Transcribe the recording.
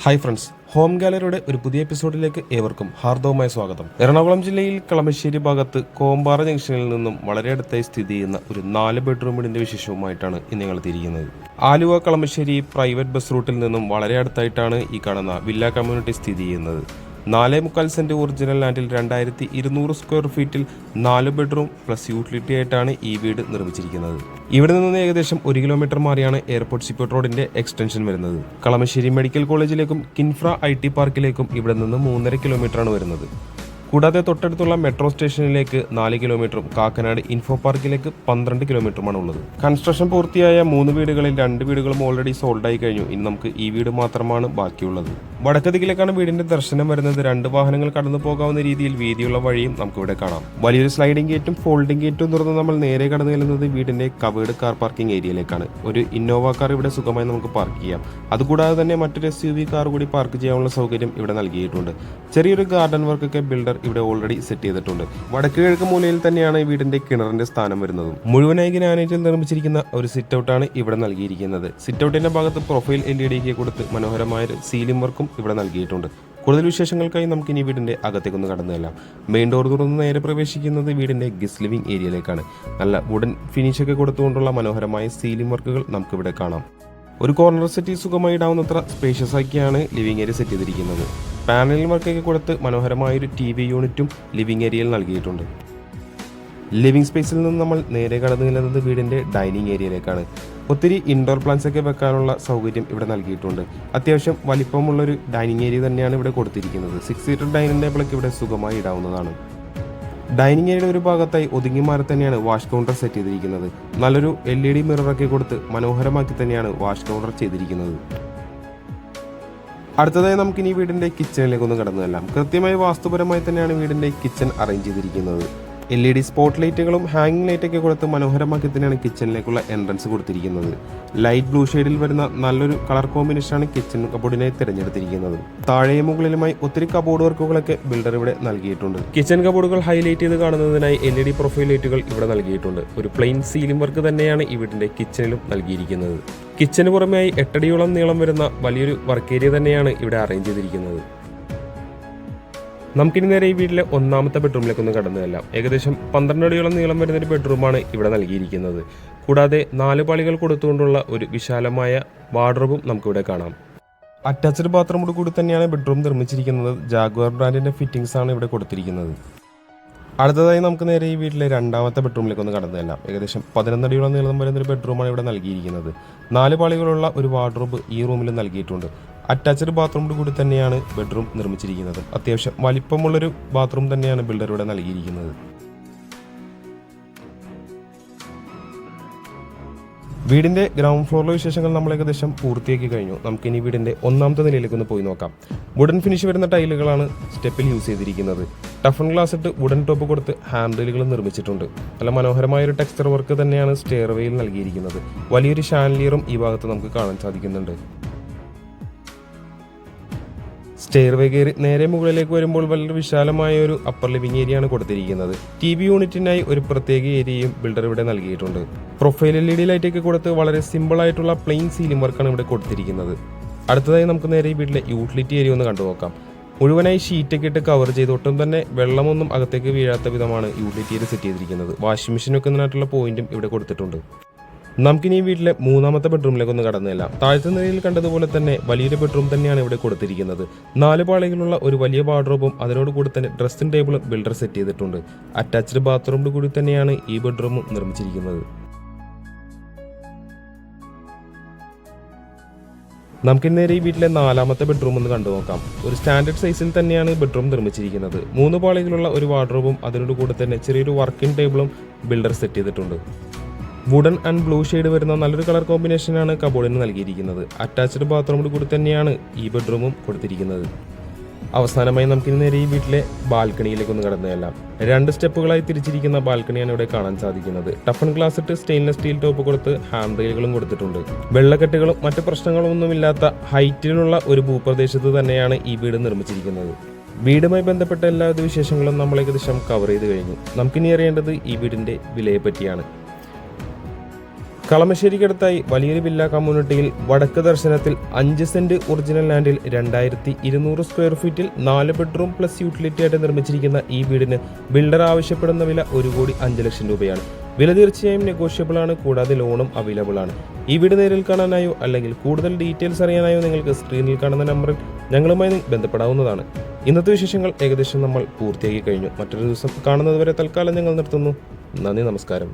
Hi friends, home ഗാലറിയുടെ ഒരു പുതിയ എപ്പിസോഡിലേക്ക് ഏവർക്കും ഹാർദവമായ സ്വാഗതം. എറണാകുളം ജില്ലയിൽ കളമശ്ശേരി ഭാഗത്ത് കോമ്പാറ ജംഗ്ഷനിൽ നിന്നും വളരെ അടുത്തായി സ്ഥിതി ചെയ്യുന്ന ഒരു 4 ബെഡ്റൂം വീടിന്റെ വിശേഷവുമായിട്ടാണ് ഇന്ന് ഞങ്ങൾ തിരിക്കുന്നത്. ആലുവ കളമശ്ശേരി പ്രൈവറ്റ് ബസ് റൂട്ടിൽ നിന്നും വളരെ അടുത്തായിട്ടാണ് ഈ കാണുന്ന വില്ല കമ്മ്യൂണിറ്റി സ്ഥിതി ചെയ്യുന്നത്. 4.25 സെന്റ് ഒറിജിനൽ ലാൻഡിൽ 2200 സ്ക്വയർ ഫീറ്റിൽ 4 ബെഡ്റൂം പ്ലസ് യൂട്ടിലിറ്റി ആയിട്ടാണ് ഈ വീട് നിർമ്മിച്ചിരിക്കുന്നത്. ഇവിടെ നിന്ന് ഏകദേശം 1 കിലോമീറ്റർ മാറിയാണ് എയർപോർട്ട് സിപ്പോർട്ട് റോഡിന്റെ എക്സ്റ്റൻഷൻ വരുന്നത്. കളമശ്ശേരി മെഡിക്കൽ കോളേജിലേക്കും കിൻഫ്ര IT പാർക്കിലേക്കും ഇവിടെ നിന്ന് 3.5 കിലോമീറ്ററാണ് വരുന്നത്. കൂടാതെ തൊട്ടടുത്തുള്ള മെട്രോ സ്റ്റേഷനിലേക്ക് 4 കിലോമീറ്ററും കാക്കനാട് ഇൻഫോ പാർക്കിലേക്ക് 12 കിലോമീറ്ററുമാണ് ഉള്ളത്. കൺസ്ട്രക്ഷൻ പൂർത്തിയായ 3 വീടുകളിൽ 2 വീടുകളും ഓൾറെഡി സോൾഡ് ആയി കഴിഞ്ഞു. ഇനി നമുക്ക് ഈ വീട് മാത്രമാണ് ബാക്കിയുള്ളത്. വടക്ക് ദിക്കിലേക്കാണ് വീടിന്റെ ദർശനം വരുന്നത്. 2 വാഹനങ്ങൾ കടന്നു പോകാവുന്ന രീതിയിൽ വീതിയുള്ള വഴിയും നമുക്കിവിടെ കാണാം. വലിയൊരു സ്ലൈഡിംഗ് ഗേറ്റും ഫോൾഡിംഗ് ഗേറ്റും തുറന്ന് നമ്മൾ നേരെ കടന്നു ചെല്ലുന്നത് വീടിന്റെ കവേർഡ് കാർ പാർക്കിംഗ് ഏരിയയിലേക്കാണ്. ഒരു ഇന്നോവ കാർ ഇവിടെ സുഖമായി നമുക്ക് പാർക്ക് ചെയ്യാം. അതുകൂടാതെ തന്നെ മറ്റൊരു SUV കാർ കൂടി പാർക്ക് ചെയ്യാനുള്ള സൗകര്യം ഇവിടെ നൽകിയിട്ടുണ്ട്. ചെറിയൊരു ഗാർഡൻ വർക്കൊക്കെ ബിൽഡർ ഇവിടെ ഓൾറെഡി സെറ്റ് ചെയ്തിട്ടുണ്ട്. വടക്ക് കിഴക്ക് മൂലയിൽ തന്നെയാണ് വീടിന്റെ കിണറിന്റെ സ്ഥാനം വരുന്നതും. മുഴുവനായി ഗ്രാനൈറ്റിൽ നിർമ്മിച്ചിരിക്കുന്ന ഒരു സിറ്റ് ഔട്ടാണ് ഇവിടെ നൽകിയിരിക്കുന്നത്. സിറ്റ് ഔട്ടിന്റെ ഭാഗത്ത് പ്രൊഫൈൽ LED കൊടുത്ത് മനോഹരമായ സീലിംഗ് വർക്കും ഇവിടെ നൽകിയിട്ടുണ്ട്. കൂടുതൽ വിശേഷങ്ങൾക്കായി നമുക്ക് ഇനി വീടിന്റെ അകത്തേക്കൊന്ന് കടന്നുതല്ലാം. മെയിൻ ഡോർ തുറന്ന് നേരെ പ്രവേശിക്കുന്നത് വീടിന്റെ ഗസ്റ്റ് ലിവിംഗ് ഏരിയയിലേക്കാണ്. നല്ല വുഡൻ ഫിനിഷൊക്കെ കൊടുത്തുകൊണ്ടുള്ള മനോഹരമായ സീലിംഗ് വർക്കുകൾ നമുക്കിവിടെ കാണാം. ഒരു കോർണർ സെറ്റ് സുഖമായി ഇടാവുന്നത്ര സ്പേഷ്യസ് ആക്കിയാണ് ലിവിംഗ് ഏരിയ സെറ്റ് ചെയ്തിരിക്കുന്നത്. പാനൽ വർക്കൊക്കെ കൊടുത്ത് മനോഹരമായൊരു TV യൂണിറ്റും ലിവിംഗ് ഏരിയയിൽ നൽകിയിട്ടുണ്ട്. ലിവിംഗ് സ്പേസിൽ നിന്ന് നമ്മൾ നേരെ കടന്നു ചെല്ലുന്നത് വീടിന്റെ ഡൈനിങ് ഏരിയയിലേക്കാണ്. ഒത്തിരി ഇൻഡോർ പ്ലാന്റ്സ് ഒക്കെ വെക്കാനുള്ള സൗകര്യം ഇവിടെ നൽകിയിട്ടുണ്ട്. അത്യാവശ്യം വലിപ്പമുള്ളൊരു ഡൈനിങ് ഏരിയ തന്നെയാണ് ഇവിടെ കൊടുത്തിരിക്കുന്നത്. 6 സീറ്റർ ഡൈനിങ് ടേബിളൊക്കെ ഇവിടെ സുഖമായി ഇടാവുന്നതാണ്. ഡൈനിങ് ഏരിയയുടെ ഒരു ഭാഗത്തായി ഒതുങ്ങി മാറി തന്നെയാണ് വാഷ് കൗണ്ടർ സെറ്റ് ചെയ്തിരിക്കുന്നത്. നല്ലൊരു LED മിററൊക്കെ കൊടുത്ത് മനോഹരമാക്കി തന്നെയാണ് വാഷ് കൗണ്ടർ ചെയ്തിരിക്കുന്നത്. അടുത്തതായി നമുക്കിനി വീടിന്റെ കിച്ചണിലേക്ക് ഒന്ന് കടന്നു ചെല്ലാം. കൃത്യമായി വാസ്തുപരമായി തന്നെയാണ് വീടിന്റെ കിച്ചൺ അറേഞ്ച് ചെയ്തിരിക്കുന്നത്. LED സ്പോട്ട് ലൈറ്റുകളും ഹാങ്ങിങ് ലൈറ്റൊക്കെ കൊടുത്ത് മനോഹരമാക്കി തന്നെയാണ് കിച്ചണിലേക്കുള്ള എൻട്രൻസ് കൊടുത്തിരിക്കുന്നത്. ലൈറ്റ് ബ്ലൂ ഷെയ്ഡിൽ വരുന്ന നല്ലൊരു കളർ കോമ്പിനേഷനാണ് കിച്ചൺ കബോർഡിനായി തിരഞ്ഞെടുത്തിരിക്കുന്നത്. താഴെയും മുകളിലുമായി ഒത്തിരി കബോർഡ് വർക്കുകളൊക്കെ ബിൽഡർ ഇവിടെ നൽകിയിട്ടുണ്ട്. കിച്ചൺ കബോർഡുകൾ ഹൈലൈറ്റ് ചെയ്ത് കാണുന്നതിനായി LED പ്രൊഫൈൽ ലൈറ്റുകൾ ഇവിടെ നൽകിയിട്ടുണ്ട്. ഒരു പ്ലെയിൻ സീലിംഗ് വർക്ക് തന്നെയാണ് ഈ വീടിന്റെ കിച്ചണിലും നൽകിയിരിക്കുന്നത്. കിച്ചന് പുറമെയായി 8 അടിയോളം നീളം വരുന്ന വലിയൊരു വർക്ക് ഏരിയ തന്നെയാണ് ഇവിടെ അറേഞ്ച് ചെയ്തിരിക്കുന്നത്. നമുക്കിനി നേരെ ഈ വീട്ടിലെ 1ാമത്തെ ബെഡ്റൂമിലേക്ക് ഒന്ന് കടന്നു ചെല്ലാം. ഏകദേശം 12 അടിയോളം നീളം വരുന്നൊരു ബെഡ്റൂമാണ് ഇവിടെ നൽകിയിരിക്കുന്നത്. കൂടാതെ 4 പാളികൾ കൊടുത്തുകൊണ്ടുള്ള ഒരു വിശാലമായ വാർഡ്രോബും നമുക്കിവിടെ കാണാം. അറ്റാച്ച്ഡ് ബാത്റൂമോട് കൂടി തന്നെയാണ് ബെഡ്റൂം നിർമ്മിച്ചിരിക്കുന്നത്. ജാഗ്വാർ ബ്രാൻഡിന്റെ ഫിറ്റിംഗ്സ് ആണ് ഇവിടെ കൊടുത്തിരിക്കുന്നത്. അടുത്തതായി നമുക്ക് നേരെ ഈ വീട്ടിലെ 2ാമത്തെ ബെഡ്റൂമിലേക്ക് ഒന്ന് കടന്നു ചെല്ലാം. ഏകദേശം 11 അടിയോളം നീളം വരുന്നൊരു ബെഡ്റൂമാണ് ഇവിടെ നൽകിയിരിക്കുന്നത്. 4 പാളികളുള്ള ഒരു വാർഡ്രോബ് ഈ റൂമിൽ നൽകിയിട്ടുണ്ട്. അറ്റാച്ച്ഡ് ബാത്റൂമോട് കൂടി തന്നെയാണ് ബെഡ്റൂം നിർമ്മിച്ചിരിക്കുന്നത്. അത്യാവശ്യം വലിപ്പമുള്ളൊരു ബാത്റൂം തന്നെയാണ് ബിൽഡർ ഇവിടെ നൽകിയിരിക്കുന്നത്. വീടിന്റെ ഗ്രൗണ്ട് ഫ്ലോറിലെ വിശേഷങ്ങൾ നമ്മൾ ഏകദേശം പൂർത്തിയാക്കി കഴിഞ്ഞു. നമുക്കിനി വീടിന്റെ 1ാമത്തെ നിലയിലേക്ക് ഒന്ന് പോയി നോക്കാം. വുഡൻ ഫിനിഷ് വരുന്ന ടൈലുകളാണ് സ്റ്റെപ്പിൽ യൂസ് ചെയ്തിരിക്കുന്നത്. ടഫൺ ഗ്ലാസ് ഇട്ട് വുഡൻ ടോപ്പ് കൊടുത്ത് ഹാൻഡ് റെയിലുകൾ നിർമ്മിച്ചിട്ടുണ്ട്. നല്ല മനോഹരമായ ഒരു ടെക്സ്ചർ വർക്ക് തന്നെയാണ് സ്റ്റെയർവേയിൽ നൽകിയിരിക്കുന്നത്. വലിയൊരു ഷാൻലിയറും ഈ ഭാഗത്ത് നമുക്ക് കാണാൻ സാധിക്കുന്നുണ്ട്. സ്റ്റെയർവേ കയറി നേരെ മുകളിലേക്ക് വരുമ്പോൾ വളരെ വിശാലമായ ഒരു അപ്പർ ലിവിംഗ് ഏരിയ ആണ് കൊടുത്തിരിക്കുന്നത്. TV യൂണിറ്റിനായി ഒരു പ്രത്യേക ഏരിയയും ബിൽഡർ ഇവിടെ നൽകിയിട്ടുണ്ട്. പ്രൊഫൈൽ LED ലൈറ്റൊക്കെ കൊടുത്ത് വളരെ സിമ്പിൾ ആയിട്ടുള്ള പ്ലെയിൻ സീലിംഗ് വർക്കാണ് ഇവിടെ കൊടുത്തിരിക്കുന്നത്. അടുത്തതായി നമുക്ക് നേരെ ഈ വീട്ടിലെ യൂട്ടിലിറ്റി ഏരിയ ഒന്ന് കണ്ടു നോക്കാം. മുഴുവനായി ഷീറ്റൊക്കെ ഇട്ട് കവർ ചെയ്ത് ഒട്ടും തന്നെ വെള്ളമൊന്നും അകത്തേക്ക് വീഴാത്ത വിധമാണ് യൂട്ടിലിറ്റി ഏരിയ സെറ്റ് ചെയ്തിരിക്കുന്നത്. വാഷിംഗ് മെഷീൻ വെക്കുന്നതിനായിട്ടുള്ള പോയിന്റും ഇവിടെ കൊടുത്തിട്ടുണ്ട്. നമുക്കിനി ഈ വീട്ടിലെ 3ാമത്തെ ബെഡ്റൂമിലേക്ക് ഒന്ന് കടന്നു ചെല്ലാം. താഴത്തെ നിലയിൽ കണ്ടതുപോലെ തന്നെ വലിയൊരു ബെഡ്റൂം തന്നെയാണ് ഇവിടെ കൊടുത്തിരിക്കുന്നത്. 4 പാളികളുള്ള ഒരു വലിയ വാർഡ്രോബും അതിനോട് കൂടി തന്നെ ഡ്രസ്സിംഗ് ടേബിളും ബിൽഡർ സെറ്റ് ചെയ്തിട്ടുണ്ട്. അറ്റാച്ച്ഡ് ബാത്റൂമോട് കൂടി തന്നെയാണ് ഈ ബെഡ്റൂമും നിർമ്മിച്ചിരിക്കുന്നത്. നമുക്കിനി നേരെ ഈ വീട്ടിലെ 4ാമത്തെ ബെഡ്റൂം ഒന്ന് കണ്ടു നോക്കാം. ഒരു സ്റ്റാൻഡേർഡ് സൈസിൽ തന്നെയാണ് ബെഡ്റൂം നിർമ്മിച്ചിരിക്കുന്നത്. 3 പാളികളുള്ള ഒരു വാർഡ്രോബും അതിനോട് കൂടി തന്നെ ചെറിയൊരു വർക്കിംഗ് ടേബിളും ബിൽഡർ സെറ്റ് ചെയ്തിട്ടുണ്ട്. വുഡൻ ആൻഡ് ബ്ലൂ ഷെയ്ഡ് വരുന്ന നല്ലൊരു കളർ കോമ്പിനേഷനാണ് കബോർഡിന് നൽകിയിരിക്കുന്നത്. അറ്റാച്ച്ഡ് ബാത്റൂമോട് കൂടി തന്നെയാണ് ഈ ബെഡ്റൂമും കൊടുത്തിരിക്കുന്നത്. അവസാനമായി നമുക്കിനി നേരെ ഈ വീട്ടിലെ ബാൽക്കണിയിലേക്ക് ഒന്ന് കടന്നു ചെല്ലാം. 2 സ്റ്റെപ്പുകളായി തിരിച്ചിരിക്കുന്ന ബാൽക്കണിയാണ് ഇവിടെ കാണാൻ സാധിക്കുന്നത്. ടഫൺ ഗ്ലാസ് ഇട്ട് സ്റ്റെയിൻലെസ് സ്റ്റീൽ ടോപ്പ് കൊടുത്ത് ഹാൻഡ് റെയിലുകളും കൊടുത്തിട്ടുണ്ട്. വെള്ളക്കെട്ടുകളും മറ്റു പ്രശ്നങ്ങളൊന്നുമില്ലാത്ത ഹൈറ്റിലുള്ള ഒരു ഭൂപ്രദേശത്ത് തന്നെയാണ് ഈ വീട് നിർമ്മിച്ചിരിക്കുന്നത്. വീടുമായി ബന്ധപ്പെട്ട എല്ലാവിധ വിശേഷങ്ങളും നമ്മൾ ഏകദേശം കവർ ചെയ്ത് കഴിഞ്ഞു. നമുക്കിനി അറിയേണ്ടത് ഈ വീടിന്റെ വിലയെ പറ്റിയാണ്. കളമശ്ശേരിക്കടുത്തായി വലിയൊരു വില്ല കമ്മ്യൂണിറ്റിയിൽ വടക്ക് ദർശനത്തിൽ 5 സെന്റ് ഒറിജിനൽ ലാൻഡിൽ 2200 സ്ക്വയർ ഫീറ്റിൽ 4 ബെഡ്റൂം പ്ലസ് യൂട്ടിലിറ്റി ആയിട്ട് നിർമ്മിച്ചിരിക്കുന്ന ഈ വീടിന് ബിൽഡർ ആവശ്യപ്പെടുന്ന വില 1,05 ലക്ഷം രൂപയാണ്. വില തീർച്ചയായും നെഗോഷ്യബിൾ ആണ്. കൂടാതെ ലോണും അവൈലബിൾ ആണ്. ഈ വീട് നേരിൽ കാണാനായോ അല്ലെങ്കിൽ കൂടുതൽ ഡീറ്റെയിൽസ് അറിയാനായോ നിങ്ങൾക്ക് സ്ക്രീനിൽ കാണുന്ന നമ്പറിൽ ഞങ്ങളുമായി ബന്ധപ്പെടാവുന്നതാണ്. ഇന്നത്തെ വിശേഷങ്ങൾ ഏകദേശം നമ്മൾ പൂർത്തിയാക്കി കഴിഞ്ഞു. മറ്റൊരു ദിവസം കാണുന്നതുവരെ തൽക്കാലം ഞങ്ങൾ നിർത്തുന്നു. നന്ദി, നമസ്കാരം.